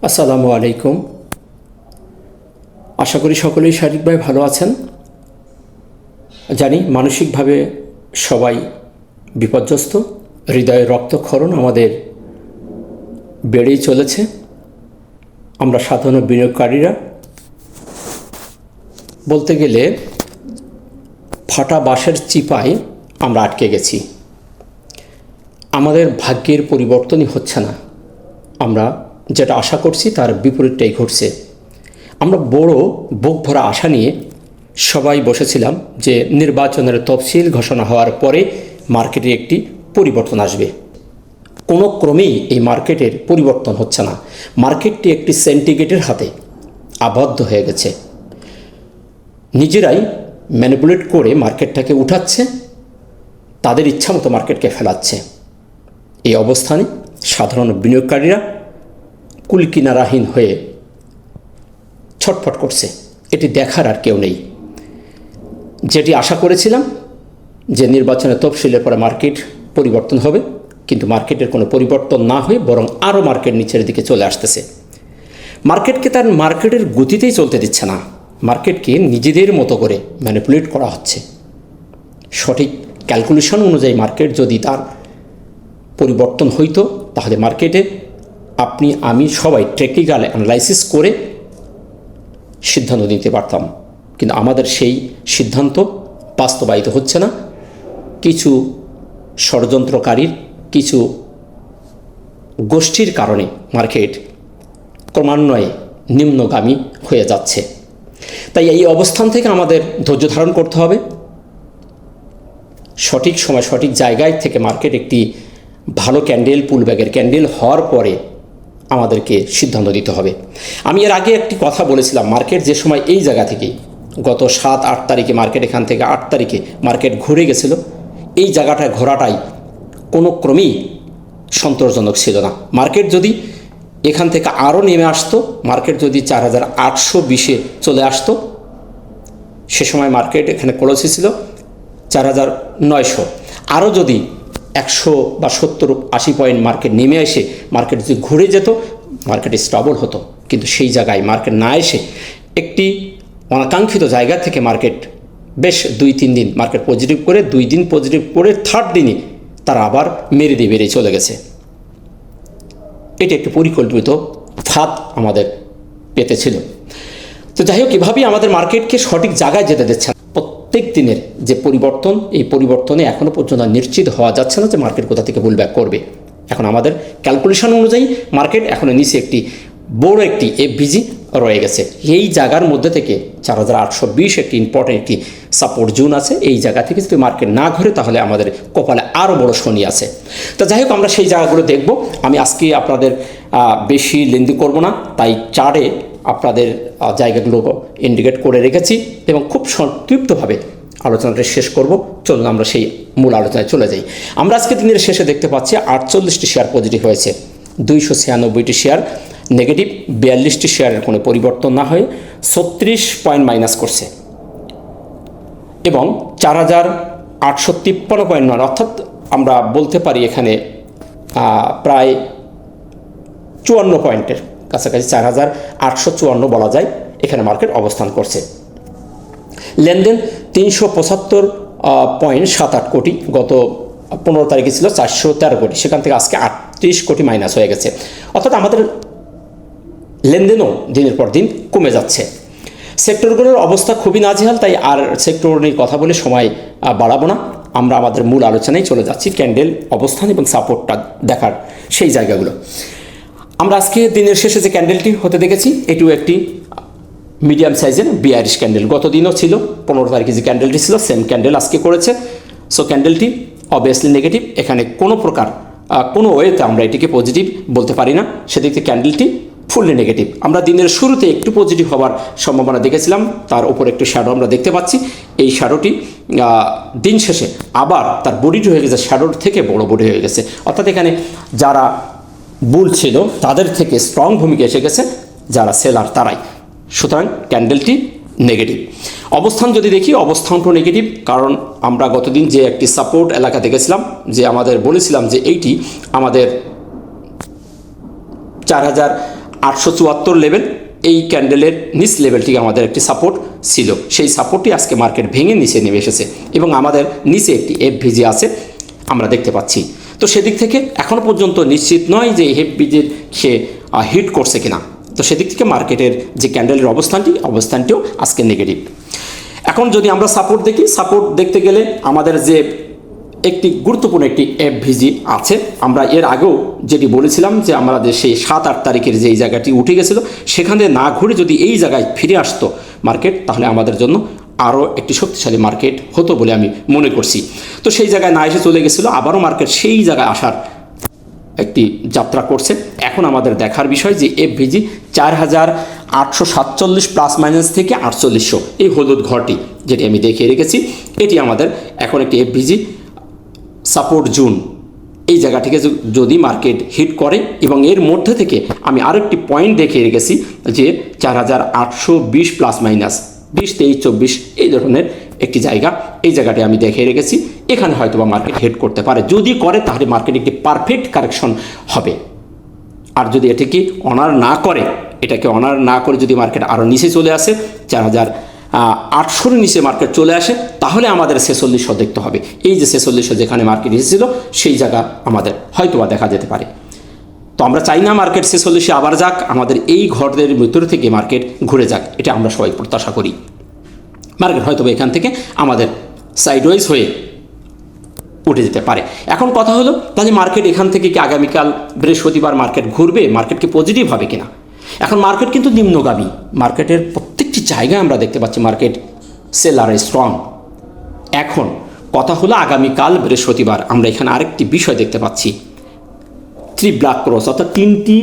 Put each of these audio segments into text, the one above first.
আসসালামু আলাইকুম। আশা করি সকলেই শারীরিকভাবে ভালো আছেন। জানি মানসিকভাবে সবাই বিপর্যস্ত। হৃদয়ের রক্তক্ষরণ আমাদের বেড়েই চলেছে। আমরা সাধারণ বিনিয়োগকারীরা বলতে গেলে ফাটা বাঁশের চিপায় আমরা আটকে গেছি। আমাদের ভাগ্যের পরিবর্তনই হচ্ছে না। আমরা যেটা আশা করছি তার বিপরীতটাই ঘটছে। আমরা বড় বুক ভরা আশা নিয়ে সবাই বসেছিলাম যে নির্বাচনের তফসিল ঘোষণা হওয়ার পরে মার্কেটে একটি পরিবর্তন আসবে। কোনো ক্রমেই এই মার্কেটের পরিবর্তন হচ্ছে না। মার্কেটটি একটি সিন্ডিকেটের হাতে আবদ্ধ হয়ে গেছে। নিজেরাই ম্যানিপুলেট করে মার্কেটটাকে উঠাচ্ছে, তাদের ইচ্ছামতো মার্কেটকে ফেলাচ্ছে। এই অবস্থানে সাধারণ বিনিয়োগকারীরা কুলকিনারাহীন হয়ে ছটফট করছে। এটি দেখার আর কেউ নেই। যেটি আশা করেছিলাম যে নির্বাচনের তফসিলের পরে মার্কেট পরিবর্তন হবে, কিন্তু মার্কেটের কোনো পরিবর্তন না হয়ে বরং আরও মার্কেট নিচের দিকে চলে আসতেছে। মার্কেটকে তার মার্কেটের গতিতেই চলতে দিচ্ছে না। মার্কেটকে নিজেদের মতো করে ম্যানিপুলেট করা হচ্ছে। সঠিক ক্যালকুলেশন অনুযায়ী মার্কেট যদি তার পরিবর্তন হইতো, তাহলে মার্কেটে আপনি আমি সবাই টেকনিক্যাল অ্যানালাইসিস করে সিদ্ধান্ত নিতে পারতাম। কিন্তু আমাদের সেই সিদ্ধান্ত বাস্তবায়িত হচ্ছে না। কিছু ষড়যন্ত্রকারীর, কিছু গোষ্ঠীর কারণে মার্কেট ক্রমান্বয়ে নিম্নগামী হয়ে যাচ্ছে। তাই এই অবস্থান থেকে আমাদের ধৈর্য ধারণ করতে হবে। সঠিক সময় সঠিক জায়গায় থেকে মার্কেট একটি ভালো ক্যান্ডেল, পুলব্যাকের ক্যান্ডেল হওয়ার পরে আমাদেরকে সিদ্ধান্ত দিতে হবে। আমি এর আগে একটি কথা বলেছিলাম, মার্কেট যে সময় এই জায়গা থেকেই গত 7-8 তারিখে মার্কেট এখান থেকে 8 তারিখে মার্কেট ঘুরে গেছিল, এই জায়গাটায় ঘোরাটাই কোনো ক্রমেই সন্তোষজনক ছিল না। মার্কেট যদি এখান থেকে আরও নেমে আসতো, মার্কেট যদি 4820-এ চলে আসতো, সে সময় মার্কেট এখানে ক্লোজ ছিল 4900। আরও যদি 100 বা 70-80 পয়েন্ট মার্কেট নেমে এসে মার্কেট যদি ঘুরে যেত, মার্কেট স্টেবল হতো। কিন্তু সেই জায়গায় মার্কেট না এসে একটি অনাকাঙ্ক্ষিত জায়গা থেকে মার্কেট বেশ 2-3 দিন মার্কেট পজিটিভ করে, 2 দিন পজিটিভ করে, থার্ড দিনে তারা আবার মেরে দিয়ে বেরিয়ে চলে গেছে। এটি একটি পরিকল্পিত ফাঁদ আমাদের পেতে ছিল। তো যাই হোক, এভাবেই আমাদের মার্কেটকে সঠিক জায়গায় যেতে দিচ্ছে না। প্রত্যেক দিনের যে পরিবর্তন, এই পরিবর্তনে এখনও পর্যন্ত নিশ্চিত হওয়া যাচ্ছে না যে মার্কেট কোথা থেকে পুলব্যাক করবে। এখন আমাদের ক্যালকুলেশন অনুযায়ী মার্কেট এখনও নিচে একটি বড় একটি এফভিজি রয়ে গেছে। এই জায়গার মধ্যে থেকে 4820 একটি ইম্পর্টেন্ট একটি সাপোর্ট জোন আছে। এই জায়গা থেকে যদি মার্কেট না ঘুরে, তাহলে আমাদের কপালে আরও বড় শনি আছে। তো যাই হোক, আমরা সেই জায়গাগুলো দেখব। আমি আজকে আপনাদের বেশি লেন্দি করব না, তাই চার্টে আপনাদের জায়গাগুলো ইন্ডিকেট করে রেখেছি এবং খুব সংক্ষিপ্তভাবে আলোচনাটা শেষ করব। চলুন আমরা সেই মূল আলোচনায় চলে যাই। আমরা আজকে দিনের শেষে দেখতে পাচ্ছি 48টি শেয়ার পজিটিভ হয়েছে, 296টি শেয়ার নেগেটিভ, 42টি শেয়ারের কোনো পরিবর্তন না হয়ে 36 পয়েন্ট মাইনাস করছে এবং 4853 পয়েন্ট নয়, অর্থাৎ আমরা বলতে পারি এখানে প্রায় 54 পয়েন্টের কাছাকাছি, 4854 বলা যায় এখানে মার্কেট অবস্থান করছে। লেনদেন 375.78 কোটি, গত 15 তারিখে ছিল 413 কোটি, সেখান থেকে আজকে 38 কোটি মাইনাস হয়ে গেছে। অর্থাৎ আমাদের লেনদেনও দিনের পর দিন কমে যাচ্ছে। সেক্টরগুলোর অবস্থা খুবই নাজেহাল, তাই আর সেক্টর নিয়ে কথা বলে সময় বাড়াবো না। আমরা আমাদের মূল আলোচনায় চলে যাচ্ছি, ক্যান্ডেল অবস্থান এবং সাপোর্টটা দেখার সেই জায়গাগুলো। আমরা আজকে দিনের শেষে যে ক্যান্ডেলটি হতে দেখেছি, এটিও একটি মিডিয়াম সাইজের বিয়ারিশ ক্যান্ডেল। গত দিনও ছিল, 15 তারিখে যে ক্যান্ডেলটি ছিল সেম ক্যান্ডেল আজকে করেছে। সো ক্যান্ডেলটি অবভিয়াসলি নেগেটিভ। এখানে কোনো প্রকার কোনো ওয়েতে আমরা এটিকে পজিটিভ বলতে পারি না। সেদিক থেকে ক্যান্ডেলটি ফুললি নেগেটিভ। আমরা দিনের শুরুতে একটু পজিটিভ হওয়ার সম্ভাবনা দেখেছিলাম, তার উপর একটু শ্যাডো আমরা দেখতে পাচ্ছি। এই শ্যাডোটি দিন শেষে আবার তার বডিটি হয়ে গেছে, শ্যাডোর থেকে বড় বডি হয়ে গেছে। অর্থাৎ এখানে যারা বুল ছিল তাদের থেকে স্ট্রং ভূমিকা এসে গেছে যারা সেলার তারাই। সুতরাং ক্যান্ডেলটি নেগেটিভ। অবস্থান যদি দেখি, অবস্থানটা নেগেটিভ, কারণ আমরা গতদিন যে একটি সাপোর্ট এলাকা দেখেছিলাম, যে আমাদের বলেছিলাম যে এইটি আমাদের 4000 874 লেভেল, এই ক্যান্ডেলের নিচ লেভেলটিকে আমাদের একটি সাপোর্ট ছিল, সেই সাপোর্টটি আজকে মার্কেট ভেঙে নিচে নেমে এসেছে এবং আমাদের নিচে একটি এফভিজি আছে আমরা দেখতে পাচ্ছি। তো সেদিক থেকে এখনও পর্যন্ত নিশ্চিত নয় যে এফভিজির সে হিট করছে কিনা। তো সেদিক থেকে মার্কেটের যে ক্যান্ডেলের অবস্থানটিও আজকে নেগেটিভ। এখন যদি আমরা সাপোর্ট দেখি, সাপোর্ট দেখতে গেলে আমাদের যে একটি গুরুত্বপূর্ণ একটি এফভিজি আছে, আমরা এর আগেও যেটি বলেছিলাম যে আমাদের সেই 7-8 তারিখের যে এই জায়গাটি উঠে গেছিলো, সেখানে না ঘুরে যদি এই জায়গায় ফিরে আসতো মার্কেট, তাহলে আমাদের জন্য আরও একটি শক্তিশালী মার্কেট হতো বলে আমি মনে করছি। তো সেই জায়গায় না এসে চলে গেছিলো, আবারও মার্কেট সেই জায়গায় আসার একটি যাত্রা করছে। এখন আমাদের দেখার বিষয় যে এফভিজি 4847 প্লাস মাইনাস থেকে 4800, এই হলুদ ঘরটি যেটি আমি দেখিয়ে রেখেছি, এটি আমাদের এখন একটি এফভিজি সাপোর্ট জোন। এই জায়গাটিকে যদি মার্কেট হিট করে এবং এর মধ্যে থেকে আমি আরেকটি পয়েন্ট দেখিয়ে রেখেছি যে 4820 প্লাস মাইনাস 20, 23, 24 এই ধরনের একটি জায়গা, এই জায়গাটি আমি দেখিয়ে রেখেছি। এখানে হয়তো বা মার্কেট হিট করতে পারে, যদি করে তাহলে মার্কেট একটি পারফেক্ট কারেকশন হবে। আর যদি এটাকে অনার না করে, এটাকে অনার না করে যদি মার্কেট আরও নিচে চলে আসে, 4800 নিচে মার্কেট চলে আসে, তাহলে আমাদের 4600 দেখতে হবে। এই যে 4600 যেখানে মার্কেট এসেছিল, সেই জায়গা আমাদের হয়তোবা দেখা যেতে পারে। তো আমরা চাই না মার্কেট 46 আবার যাক, আমাদের এই ঘরের ভিতর থেকে মার্কেট ঘুরে যাক, এটা আমরা সবাই প্রত্যাশা করি। মার্কেট হয়তো এখান থেকে আমাদের সাইডওয়াইজ হয়ে উঠে যেতে পারে। এখন কথা হলো, তাহলে মার্কেট এখান থেকে কি আগামীকাল বৃহস্পতিবার মার্কেট ঘুরবে, মার্কেট কি পজিটিভ হবে কিনা? এখন মার্কেট কিন্তু নিম্নগামী, মার্কেটের প্রত্যেকটি জায়গায় আমরা দেখতে পাচ্ছি মার্কেট সেলার স্ট্রং। এখন কথা হলো আগামীকাল বৃহস্পতিবার আমরা এখানে আরেকটি বিষয় দেখতে পাচ্ছি, 3 ব্ল্যাক ক্রস, অর্থাৎ 3টি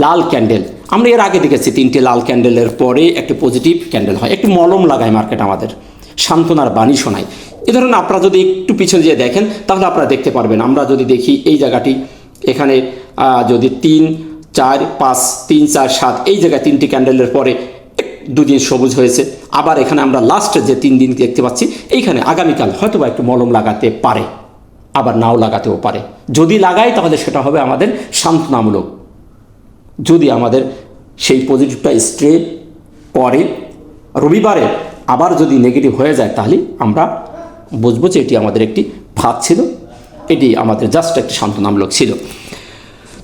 লাল ক্যান্ডেল। আমরা এর আগে দেখেছি 3টি লাল ক্যান্ডেলের পরে একটি পজিটিভ ক্যান্ডেল হয়, একটি মলম লাগায় মার্কেট, আমাদের সান্ত্বনার বাণী শোনায়। এ ধরনের আপনারা যদি একটু পিছনে যেয়ে দেখেন তাহলে আপনারা দেখতে পারবেন। আমরা যদি দেখি এই জায়গাটি, এখানে যদি 3, 4, 5, 3, 4, 7 এই জায়গায় 3টি ক্যান্ডেলের পরে 2 দিন সবুজ হয়েছে। আবার এখানে আমরা লাস্টে যে 3 দিন দেখতে পাচ্ছি, এইখানে আগামীকাল হয়তো বা একটু মলম লাগাতে পারে, আবার নাও লাগাতেও পারে। যদি লাগায় তাহলে সেটা হবে আমাদের সান্ত্বনামূলক। যদি আমাদের সেই পজিটিভটা স্টে করে, রবিবারে আবার যদি নেগেটিভ হয়ে যায়, তাহলে আমরা বুঝবো যে এটি আমাদের একটি ফাঁদ ছিল, এটি আমাদের জাস্ট একটি সান্ত্বনামূলক ছিল।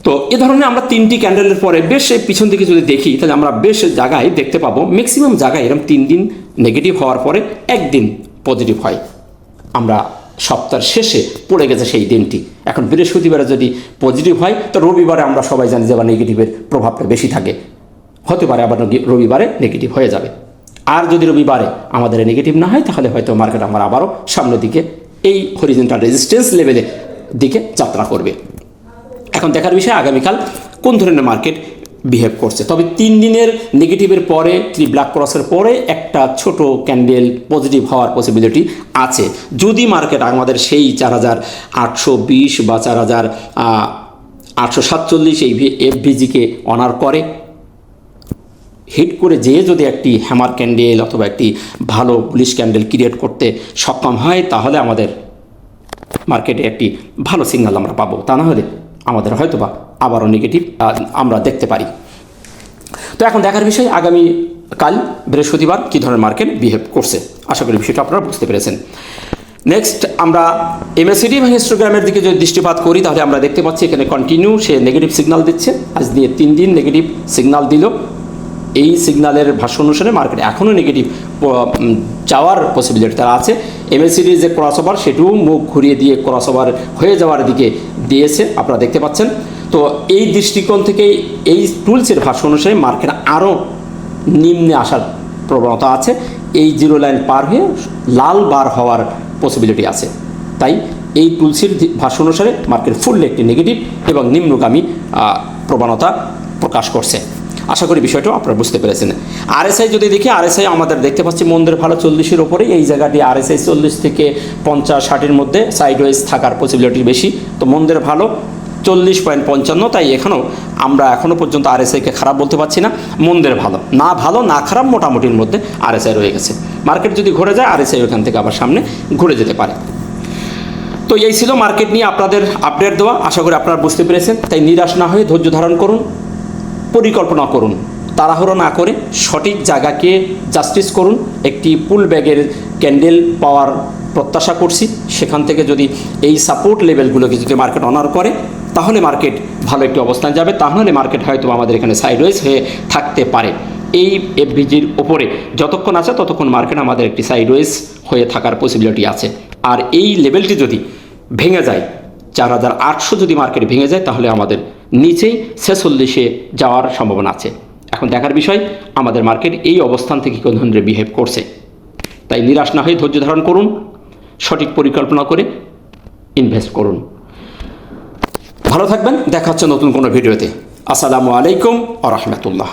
তো এ ধরনের আমরা 3টি ক্যান্ডেলের পরে বেশ পিছন দিকে যদি দেখি, তাহলে আমরা বেশ জায়গায় দেখতে পাবো, ম্যাক্সিমাম জায়গায় এরকম 3 দিন নেগেটিভ হওয়ার পরে একদিন পজিটিভ হয়। আমরা সপ্তাহের শেষে পড়ে গেছে সেই দিনটি। এখন বৃহস্পতিবারে যদি পজিটিভ হয়, তো রবিবারে আমরা সবাই জানি যে আবার নেগেটিভের প্রভাবটা বেশি থাকে, হতে পারে আবার রবিবারে নেগেটিভ হয়ে যাবে। আর যদি রবিবারে আমাদের নেগেটিভ না হয়, তাহলে হয়তো মার্কেট আমার আবারও সামনের দিকে এই হরিজন্টাল রেজিস্ট্যান্স লেভেলের দিকে যাত্রা করবে। এখন দেখার বিষয় আগামীকাল কোন ধরনের মার্কেট বিহেভ করছে। তবে 3 দিনের নেগেটিভের পরে, 3 ব্ল্যাক ক্রসের পরে একটা ছোট ক্যান্ডেল পজিটিভ হওয়ার পসিবিলিটি আছে, যদি মার্কেট আমাদের সেই 4820 বা 4847 এই এফভিজিকে অনার করে, হিট করে যেয়ে যদি একটি হ্যামার ক্যান্ডেল অথবা একটি ভালো বুলিশ ক্যান্ডেল ক্রিয়েট করতে সক্ষম হয়, তাহলে আমাদের মার্কেটে একটি ভালো সিগন্যাল আমরা পাবো। তা না হলে আমাদের হয়তোবা আবারও নেগেটিভ আমরা দেখতে পারি। তো এখন দেখার বিষয় আগামী কাল বৃহস্পতিবার কী ধরনের মার্কেট বিহেভ করছে। আশা করি বিষয়টা আপনারা বুঝতে পেরেছেন। নেক্সট আমরা MACD এবং হিস্টোগ্রামের দিকে যদি দৃষ্টিপাত করি, তাহলে আমরা দেখতে পাচ্ছি এখানে কন্টিনিউ সে নেগেটিভ সিগন্যাল দিচ্ছে। আজ দিয়ে 3 দিন নেগেটিভ সিগন্যাল দিল। এই সিগন্যালের ভাষ্য অনুসারে মার্কেট এখনও নেগেটিভ যাওয়ার পসিবিলিটি তারা আছে। MACD যে ক্রস ওভার, সেটিও মুখ ঘুরিয়ে দিয়ে ক্রস ওভার হয়ে যাওয়ার দিকে দিয়েছে, আপনারা দেখতে পাচ্ছেন। তো এই দৃষ্টিকোণ থেকে এই টুলসের ভাষ্য অনুসারে মার্কেট আরও নিম্নে আসার প্রবণতা আছে। এই 0 লাইন পার হয়ে লাল বার হওয়ার পসিবিলিটি আছে। তাই এই টুলসের ভাষ্য অনুসারে মার্কেট ফুললি একটি নেগেটিভ এবং নিম্নগামী প্রবণতা প্রকাশ করছে। আশা করি বিষয়টাও আপনারা বুঝতে পেরেছেন। RSI যদি দেখি, RSI আমাদের দেখতে পাচ্ছি মন্দের ভালো 40-এর ওপরে। এই জায়গাটি RSI 40 থেকে 50-60-এর মধ্যে সাইডওয়েজ থাকার পসিবিলিটি বেশি। তো মন্দের ভালো 40.55। তাই আমরা এখনও পর্যন্ত RSIকে খারাপ বলতে পারছি না। মন্দের ভালো না খারাপ, মোটামুটির মধ্যে RSI রয়ে গেছে। মার্কেট যদি ঘুরে যায়, RSI ওখান থেকে আবার সামনে ঘুরে যেতে পারে। তো এই ছিল মার্কেট নিয়ে আপনাদের আপডেট দেওয়া। আশা করি আপনারা বুঝতে পেরেছেন। তাই নিরাশ না হয়ে ধৈর্য ধারণ করুন। পরিকল্পনা করুন, তাড়াহুড়ো না করে সঠিক জায়গাকে জাস্টিস করুন। একটি পুল ব্যাগের ক্যান্ডেল পাওয়ার প্রত্যাশা করছি, সেখান থেকে যদি এই সাপোর্ট লেভেলগুলোকে যদি মার্কেট অনার করে তাহলে মার্কেট ভালো একটি অবস্থান যাবে, তাহলে মার্কেট হয়তো আমাদের এখানে সাইডওয়েজ হয়ে থাকতে পারে। এই এফভিজির ওপরে যতক্ষণ আছে ততক্ষণ মার্কেট আমাদের একটি সাইডওয়েজ হয়ে থাকার পসিবিলিটি আছে। আর এই লেভেলটি যদি ভেঙে যায়, 4800 যদি মার্কেট ভেঙে যায় তাহলে আমাদের নিচেই 46-এ যাওয়ার সম্ভাবনা আছে। এখন দেখার বিষয় আমাদের মার্কেট এই অবস্থান থেকে কোন ধরনের বিহেভ করছে। তাই নিরাশ না হয়ে ধৈর্য ধারণ করুন, সঠিক পরিকল্পনা করে ইনভেস্ট করুন। ভালো থাকবেন, দেখা হচ্ছে নতুন কোনো ভিডিওতে। আসসালামু আলাইকুম ওয়া রাহমাতুল্লাহ।